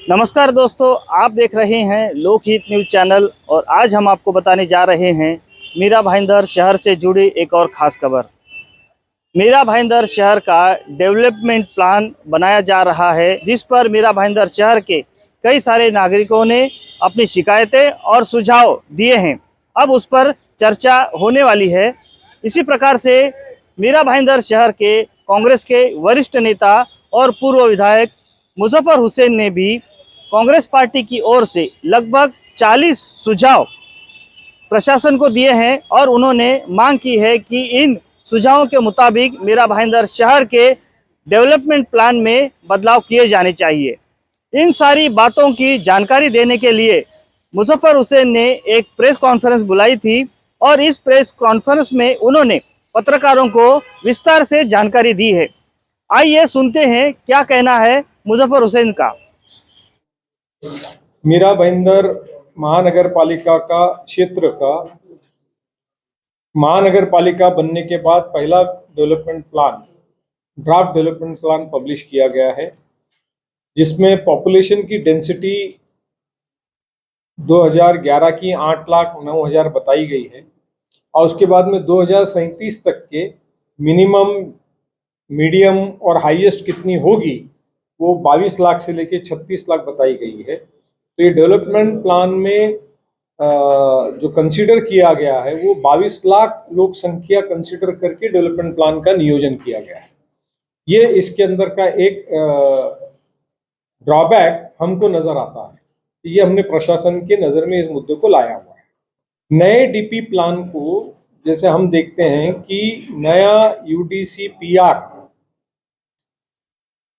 नमस्कार दोस्तों, आप देख रहे हैं लोकहित न्यूज़ चैनल और आज हम आपको बताने जा रहे हैं मीरा भाईंदर शहर से जुड़ी एक और ख़ास खबर। मीरा भाईंदर शहर का डेवलपमेंट प्लान बनाया जा रहा है, जिस पर मीरा भाईंदर शहर के कई सारे नागरिकों ने अपनी शिकायतें और सुझाव दिए हैं। अब उस पर चर्चा होने वाली है। इसी प्रकार से मीरा भाईंदर शहर के कांग्रेस के वरिष्ठ नेता और पूर्व विधायक मुजफ्फर हुसैन ने भी कांग्रेस पार्टी की ओर से लगभग 40 सुझाव प्रशासन को दिए हैं और उन्होंने मांग की है कि इन सुझावों के मुताबिक मीरा भाईंदर शहर के डेवलपमेंट प्लान में बदलाव किए जाने चाहिए। इन सारी बातों की जानकारी देने के लिए मुजफ्फर हुसैन ने एक प्रेस कॉन्फ्रेंस बुलाई थी और इस प्रेस कॉन्फ्रेंस में उन्होंने पत्रकारों को विस्तार से जानकारी दी है। आइए सुनते हैं क्या कहना है मुजफ्फर हुसैन का। मीरा भाईंदर महानगर पालिका का क्षेत्र का महानगर पालिका बनने के बाद पहला development plan, draft development plan publish किया गया है, जिसमें पॉपुलेशन की डेंसिटी 2011 की 8,09,000 बताई गई है और उसके बाद में 2037 तक के मिनिमम, मीडियम और हाईएस्ट कितनी होगी वो 22 लाख से लेके 36 लाख बताई गई है। तो ये डेवलपमेंट प्लान में जो कंसीडर किया गया है वो 22 लाख लोक संख्या कंसीडर करके डेवलपमेंट प्लान का नियोजन किया गया है। ये इसके अंदर का एक ड्रॉबैक हमको नजर आता है। ये हमने प्रशासन के नज़र में इस मुद्दे को लाया हुआ है। नए डीपी प्लान को जैसे हम देखते हैं कि नया यूडीसी पीआर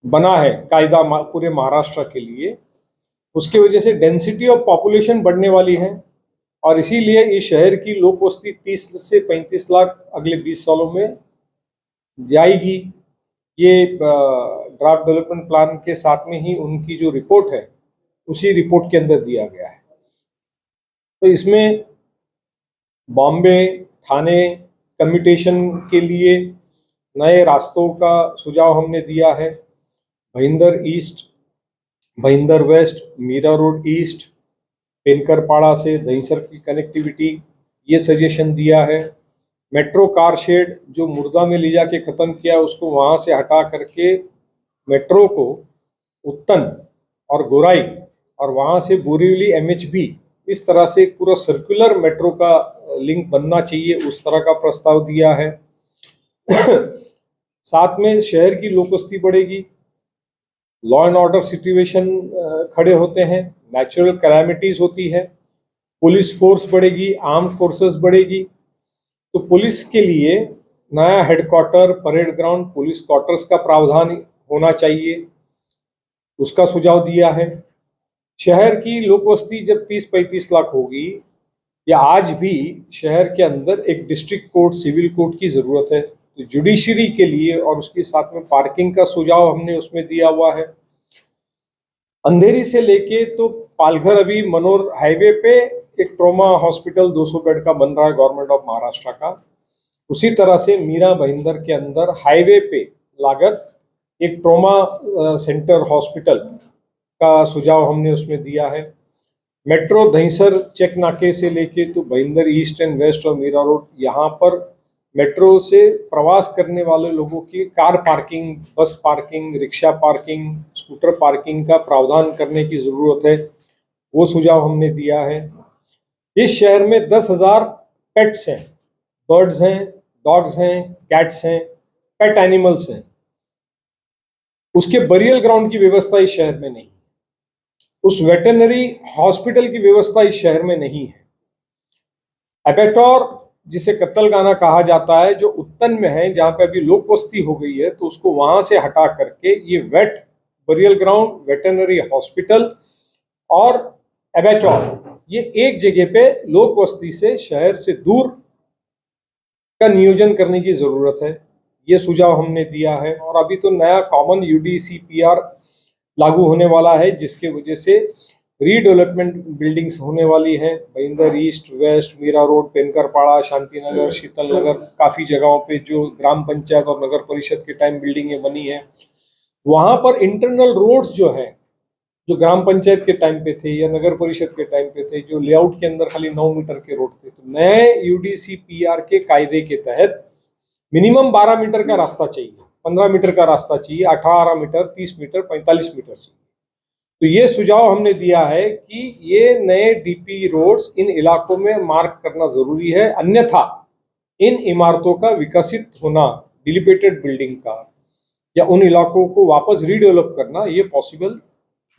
बना है कायदा पूरे महाराष्ट्र के लिए, उसके वजह से डेंसिटी ऑफ पॉपुलेशन बढ़ने वाली है और इसीलिए इस शहर की लोक बस्ती 30 से 35 लाख अगले 20 सालों में जाएगी। ये ड्राफ्ट डेवलपमेंट प्लान के साथ में ही उनकी जो रिपोर्ट है उसी रिपोर्ट के अंदर दिया गया है। तो इसमें बॉम्बे ठाणे कम्यूटेशन के लिए नए रास्तों का सुझाव हमने दिया है। Bhayander east, Bhayander west, Mira road east, Penkarpada से दहीसर की कनेक्टिविटी, ये सजेशन दिया है। मेट्रो कार शेड जो मुर्दा में ले जाके ख़त्म किया उसको वहाँ से हटा करके मेट्रो को उत्तन और गोराई और वहाँ से बोरीवली एमएचबी, इस तरह से पूरा सर्कुलर मेट्रो का लिंक बनना चाहिए, उस तरह का प्रस्ताव दिया है। साथ में शहर की लोक बस्ती बढ़ेगी, लॉ एंड ऑर्डर सिचुएशन खड़े होते हैं, नेचुरल कैलामिटीज होती है, पुलिस फोर्स बढ़ेगी, आर्म्ड फोर्सेस बढ़ेगी। तो पुलिस के लिए नया headquarter, parade ground, police quarters का प्रावधान होना चाहिए, उसका सुझाव दिया है। शहर की लोक बस्ती जब 30-35 लाख होगी, या आज भी शहर के अंदर एक डिस्ट्रिक्ट कोर्ट, सिविल कोर्ट की ज़रूरत है, तो जुडिशरी के लिए और उसके साथ में पार्किंग का सुझाव हमने उसमें दिया हुआ है। अंधेरी से लेके तो पालघर अभी मनोर हाईवे पे एक ट्रॉमा हॉस्पिटल 200 बेड का बन रहा है गवर्नमेंट ऑफ महाराष्ट्र का। उसी तरह से मीरा भाईंदर के अंदर हाईवे पे लागत एक ट्रॉमा सेंटर हॉस्पिटल का सुझाव हमने उसमें दिया है। मेट्रो दहीसर चेक नाके से लेके तो भाईंदर ईस्ट एंड वेस्ट और मीरा रोड, यहाँ पर मेट्रो से प्रवास करने वाले लोगों की कार पार्किंग, बस parking, rickshaw parking, scooter parking का प्रावधान करने की ज़रूरत है, वो सुझाव हमने दिया है। इस शहर में 10,000 पेट्स हैं, बर्ड्स हैं, डॉग्स हैं, कैट्स हैं, पेट एनिमल्स हैं। उसके बरियल ग्राउंड की व्यवस्था इस शहर में नहीं, उस वेटरनरी हॉस्पिटल की व्यवस्था इस शहर में नहीं है। एबेटोर जिसे कत्तलखाना कहा जाता है, जो उत्तन में है, जहाँ पे अभी लोक बस्ती हो गई है, तो उसको वहां से हटा करके ये wet burial ground, veterinary hospital और एबेटोर, ये एक जगह पे लोक बस्ती से शहर से दूर का नियोजन करने की जरूरत है, ये सुझाव हमने दिया है। और अभी तो नया कॉमन यूडीसी पीआर लागू होने वाला है, जिसके वजह से रीडेवलपमेंट बिल्डिंग्स होने वाली है। Bhayander east, west, Mira road, Penkarpada, Shantinagar, Sheetal Nagar, काफ़ी जगहों पे जो ग्राम पंचायत और नगर परिषद के टाइम बिल्डिंगें बनी है, वहाँ पर इंटरनल रोड्स जो है, जो ग्राम पंचायत के टाइम पे थे या नगर परिषद के टाइम पे थे, जो लेआउट के अंदर खाली 9 मीटर के रोड थे, तो नए यूडीसीपीआर के कायदे के तहत मिनिमम 12 मीटर का रास्ता चाहिए, 15 मीटर का रास्ता चाहिए, 18 मीटर, 30 मीटर, 45 मीटर चाहिए। तो ये सुझाव हमने दिया है कि ये नए डीपी रोड्स इन इलाकों में मार्क करना जरूरी है, अन्यथा इन इमारतों का विकसित होना, डिलिपेटेड बिल्डिंग का, या उन इलाकों को वापस रीडेवलप करना ये पॉसिबल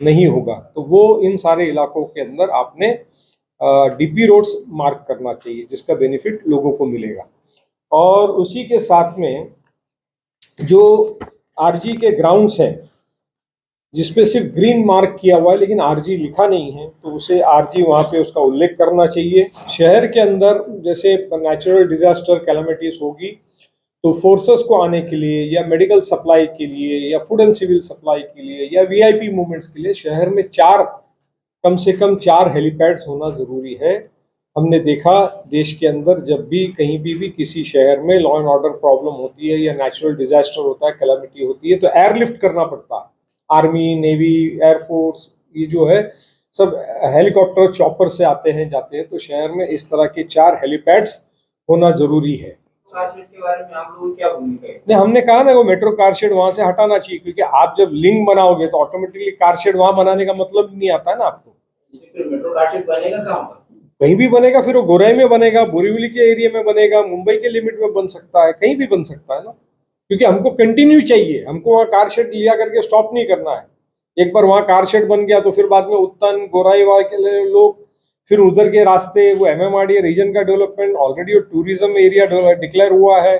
नहीं होगा। तो वो इन सारे इलाकों के अंदर आपने डीपी रोड्स मार्क करना चाहिए, जिसका बेनिफिट लोगों को मिलेगा। और उसी के साथ में जो आरजी के ग्राउंड्स हैं, जिसपे सिर्फ ग्रीन मार्क किया हुआ है लेकिन आरजी लिखा नहीं है, तो उसे आरजी वहाँ पे उसका उल्लेख करना चाहिए। शहर के अंदर जैसे नेचुरल डिजास्टर कैलामिटीज होगी तो फोर्सेस को आने के लिए, या मेडिकल सप्लाई के लिए, या फूड एंड सिविल सप्लाई के लिए, या वीआईपी मूवमेंट्स के लिए शहर में कम से कम 4 हेलीपैड्स होना जरूरी है। हमने देखा देश के अंदर जब भी कहीं भी किसी शहर में लॉ एंड ऑर्डर प्रॉब्लम होती है या नेचुरल डिजास्टर होता है, कैलामिटी होती है, तो एयरलिफ्ट करना पड़ता है। आर्मी, नेवी, एयरफोर्स, ये जो है सब हेलीकॉप्टर, चॉपर से आते हैं जाते हैं। तो शहर में इस तरह के 4 हेलीपैड्स होना जरूरी है। के बारे में आप लोगों की क्या भूमिका है? नहीं, हमने कहा ना वो मेट्रो कार शेड वहां से हटाना चाहिए, क्योंकि आप जब लिंक बनाओगे तो ऑटोमेटिकली कार शेड वहां बनाने का मतलब नहीं आता है ना आपको। फिर मेट्रो कार शेड बनेगा कहाँ पर? कहीं भी बनेगा, फिर वो गोराई में बनेगा, बोरीवली के एरिया में बनेगा, मुंबई के लिमिट में बन सकता है, कहीं भी बन सकता है ना, क्योंकि हमको कंटिन्यू चाहिए। हमको वहाँ कार शेड लिया करके स्टॉप नहीं करना है। एक बार वहाँ कार शेड बन गया तो फिर बाद में उत्तन, गोराई वाले लोग, फिर उधर के रास्ते, वो एमएमआरडीए रीजन का डेवलपमेंट, ऑलरेडी वो टूरिज्म एरिया डिक्लेयर हुआ है,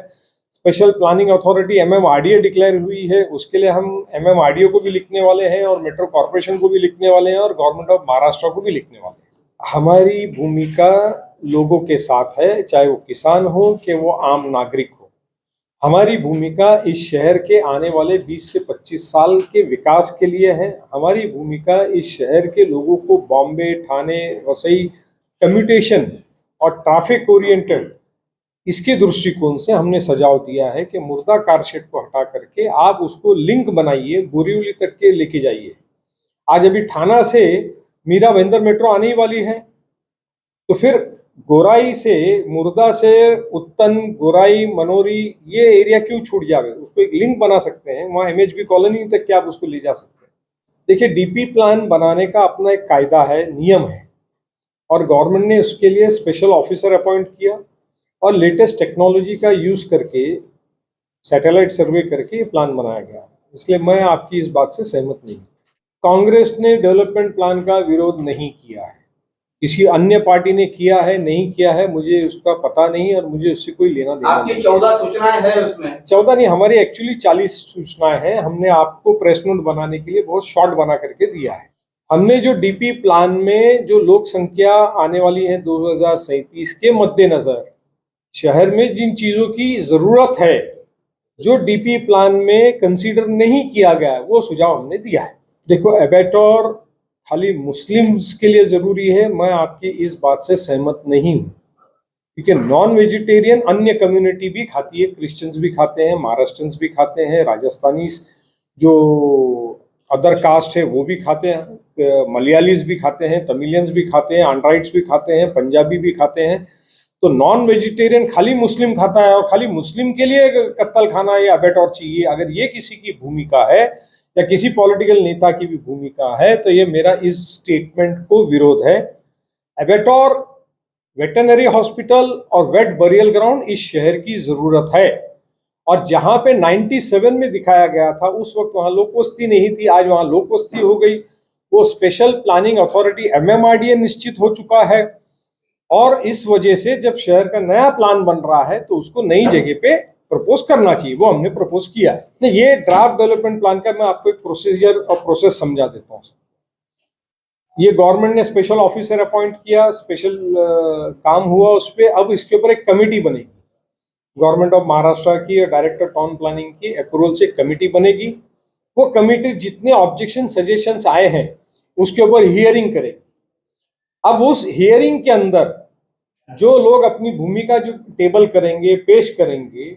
special planning authority MMRDA declare हुई है, उसके लिए हम एमएमआरडीए को भी लिखने वाले हैं और मेट्रो कॉर्पोरेशन को भी लिखने वाले हैं और गवर्नमेंट ऑफ महाराष्ट्र को भी लिखने वाले हैं। हमारी भूमिका लोगों के साथ है, चाहे वो किसान हो कि वो आम नागरिक हो। हमारी भूमिका इस शहर के आने वाले 20 से 25 साल के विकास के लिए है। हमारी भूमिका इस शहर के लोगों को बॉम्बे, ठाणे, वसई कम्यूटेशन और ट्रैफिक ओरिएंटेड, इसके दृष्टिकोण से हमने सुझाव दिया है कि मुर्दा कारशेड को हटा करके आप उसको लिंक बनाइए, बोरीवली तक के लेके जाइए। आज अभी ठाणा से मीरा भाईंदर मेट्रो आने ही वाली है, तो फिर गोराई से, मुर्दा से उत्तन, गोराई, मनोरी, ये एरिया क्यों छूट जावे? उसको एक लिंक बना सकते हैं, वहाँ एमएचबी कॉलोनी तक क्या आप उसको ले जा सकते हैं। देखिए, डीपी प्लान बनाने का अपना एक कायदा है, नियम है, और गवर्नमेंट ने इसके लिए स्पेशल ऑफिसर अपॉइंट किया और लेटेस्ट टेक्नोलॉजी का यूज करके, सैटेलाइट सर्वे करके ये प्लान बनाया गया। इसलिए मैं आपकी इस बात से सहमत नहीं। कांग्रेस ने डेवलपमेंट प्लान का विरोध नहीं किया है, किसी अन्य पार्टी ने किया है नहीं किया है मुझे उसका पता नहीं, और मुझे उससे कोई लेना देना नहीं। आपकी 14 सूचनाएं हैं उसमें? 14 नहीं, हमारी एक्चुअली 40 सूचनाएं हैं। हमने आपको प्रेस नोट बनाने के लिए बहुत शॉर्ट बना करके दिया है। हमने जो डीपी प्लान में जो लोक संख्या आने वाली है 2037 के मद्देनजर शहर में जिन चीजों की जरूरत है, जो डीपी प्लान में कंसीडर नहीं किया गया है, वो सुझाव हमने दिया है। देखो, एबेटोर खाली मुस्लिम्स के लिए जरूरी है, मैं आपकी इस बात से सहमत नहीं हूँ, क्योंकि नॉन वेजिटेरियन अन्य कम्युनिटी भी खाती है, क्रिश्चियंस भी खाते हैं, महाराष्ट्रियंस भी खाते हैं, राजस्थानी जो अदर कास्ट है वो भी खाते हैं, मलयालीज भी खाते हैं, तमिलियंस भी खाते हैं, आंड्राइड्स भी खाते हैं, पंजाबी भी खाते हैं। तो नॉन वेजिटेरियन खाली मुस्लिम खाता है और खाली मुस्लिम के लिए कत्ल खाना या एबेटोर चाहिए, अगर ये किसी की भूमिका है या किसी पॉलिटिकल नेता की भी भूमिका है, तो ये मेरा इस स्टेटमेंट को विरोध है। एबेटोर, वेटरनरी हॉस्पिटल और वेट बरियल ग्राउंड इस शहर की जरूरत है, और जहां पे 97 में दिखाया गया था उस वक्त वहां लोक बस्ती नहीं थी, आज वहां लोक बस्ती हो गई। वो स्पेशल प्लानिंग अथॉरिटी एमएमआरडीए निश्चित हो चुका है, और इस वजह से जब शहर का नया प्लान बन रहा है तो उसको नई जगह पे प्रपोज करना चाहिए, वो हमने प्रपोज किया है। ये ड्राफ्ट डेवलपमेंट प्लान का मैं आपको एक प्रोसीजर और प्रोसेस समझा देता हूँ। ये गवर्नमेंट ने स्पेशल ऑफिसर अपॉइंट किया, स्पेशल काम हुआ उस पर, अब इसके ऊपर एक कमेटी बनेगी गवर्नमेंट ऑफ महाराष्ट्र की और डायरेक्टर टाउन प्लानिंग की अप्रूवल से कमेटी बनेगी। वो कमेटी जितने ऑब्जेक्शन सजेशंस आए हैं उसके ऊपर हियरिंग करेगी। अब उस हियरिंग के अंदर जो लोग अपनी भूमिका जो टेबल करेंगे, पेश करेंगे,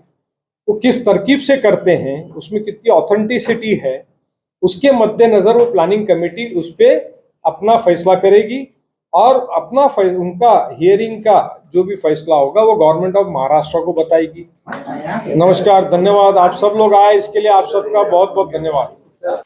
वो किस तरकीब से करते हैं, उसमें कितनी ऑथेंटिसिटी है, उसके मद्देनजर वो प्लानिंग कमेटी उस पे अपना फैसला करेगी और उनका हियरिंग का जो भी फैसला होगा वो गवर्नमेंट ऑफ महाराष्ट्र को बताएगी। नमस्कार, धन्यवाद। आप सब लोग आए इसके लिए आप सबका बहुत बहुत धन्यवाद।